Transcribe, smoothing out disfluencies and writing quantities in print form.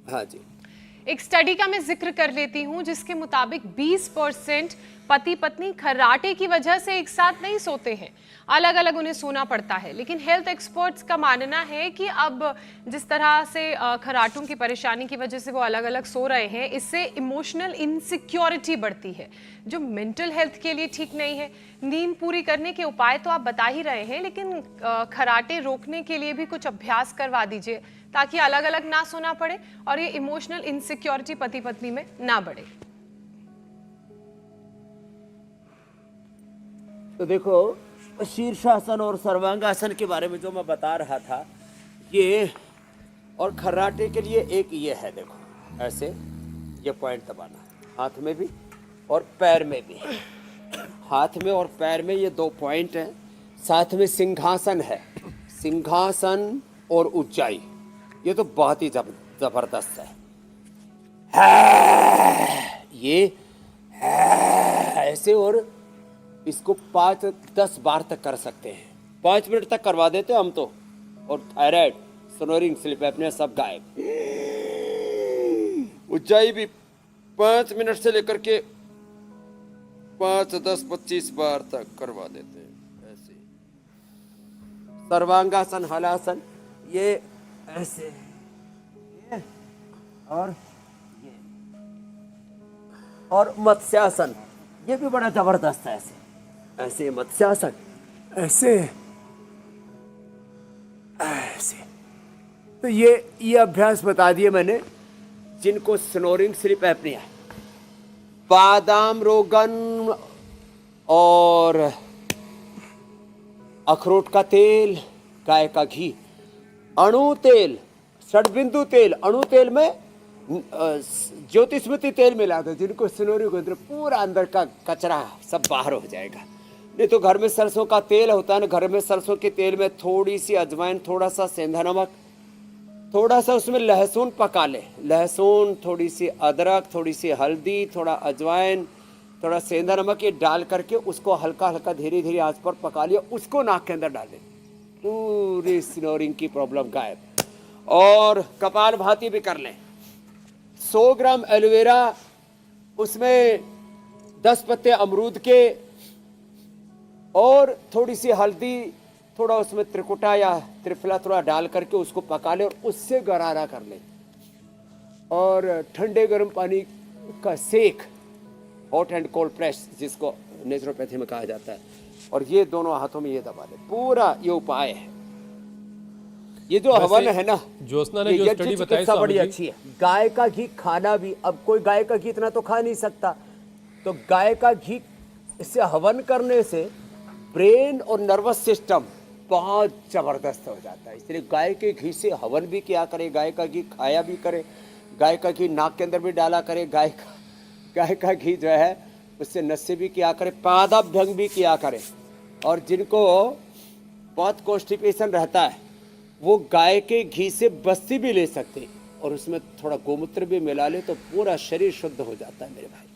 हाँ जी। एक स्टडी का मैं जिक्र कर लेती हूं जिसके मुताबिक 20% पति पत्नी खर्राटे की वजह से एक साथ नहीं सोते हैं, अलग अलग उन्हें सोना पड़ता है। लेकिन हेल्थ एक्सपर्ट्स का मानना है कि अब जिस तरह से खर्राटों की परेशानी की वजह से वो अलग अलग सो रहे हैं, इससे इमोशनल इनसिक्योरिटी बढ़ती है, जो मेंटल हेल्थ के लिए ठीक नहीं है। नींद पूरी करने के उपाय तो आप बता ही रहे हैं, लेकिन खर्राटे रोकने के लिए भी कुछ अभ्यास करवा दीजिए ताकि अलग अलग ना सोना पड़े और ये इमोशनल इनसिक्योरिटी पति पत्नी में ना बढ़े। तो देखो, शीर्षासन और सर्वांगासन के बारे में जो मैं बता रहा था, ये और खर्राटे के लिए एक ये है, देखो ऐसे ये पॉइंट दबाना, हाथ में भी और पैर में भी। हाथ में और पैर में ये 2 पॉइंट हैं। साथ में सिंहासन है, सिंहासन और ऊंचाई, ये तो बहुत ही जबरदस्त है। ये ऐसे, और इसको 5-10 बार तक कर सकते हैं। 5 मिनट तक करवा देते हैं हम तो, और थायराइड, स्नोरिंग, स्लीप एपनिया सब गायब। ऊंचाई भी 5 मिनट से लेकर के 5, 10, 25 बार तक करवा देते हैं ऐसे। सर्वांगासन, हलासन, ये ऐसे, ये और ये, और मत्स्यासन, ये भी बड़ा जबरदस्त है। ऐसे ऐसे मत्स्यासन, ऐसे ऐसे। तो ये अभ्यास बता दिए मैंने जिनको स्नोरिंग, स्लीप एपनिया, बादाम रोगन और अखरोट का तेल, गाय का घी, अणु तेल, षडबिंदु तेल, अणु तेल में ज्योतिस्मृति तेल मिला दो, जिनको स्नोरिंग को अंदर पूरा अंदर का कचरा सब बाहर हो जाएगा। नहीं तो घर में सरसों का तेल होता है ना, घर में सरसों के तेल में थोड़ी सी अजवाइन, थोड़ा सा सेंधा नमक, थोड़ा सा उसमें लहसुन पका ले, लहसुन, थोड़ी सी अदरक, थोड़ी सी हल्दी, थोड़ा अजवाइन, थोड़ा सेंधा नमक, ये डाल करके उसको हल्का हल्का धीरे धीरे आंच पर पका लिया, उसको नाक के अंदर डालें, पूरी स्नोरिंग की प्रॉब्लम गायब। और कपाल भाती भी कर लें। 100 ग्राम एलोवेरा, उसमें 10 पत्ते अमरूद के और थोड़ी सी हल्दी, थोड़ा उसमें त्रिकुटा या त्रिफला थोड़ा डाल करके उसको पका ले और उससे गरारा कर ले। और ठंडे गर्म पानी का सेक, हॉट एंड कोल्ड प्रेस, जिसको नेचुरोपैथी में कहा जाता है, और ये दोनों हाथों में ये दबा ले, पूरा ये उपाय है। ये जो हवन है ना, ज्योत्सना ने जो स्टडी बताई बड़ी अच्छी है। गाय का घी खाना भी, अब कोई गाय का घी इतना तो खा नहीं सकता, तो गाय का घी इससे हवन करने से ब्रेन और नर्वस सिस्टम बहुत जबरदस्त हो जाता है। इसलिए गाय के घी से हवन भी किया करे, गाय का घी खाया भी करे, गाय का घी नाक के अंदर भी डाला करे, गाय का घी जो है उससे नशे भी किया करे, पादाभ्यंग भी किया करे। और जिनको बहुत कॉन्स्टिपेशन रहता है, वो गाय के घी से बस्ती भी ले सकते, और उसमें थोड़ा गोमूत्र भी मिला ले तो पूरा शरीर शुद्ध हो जाता है मेरे भाई।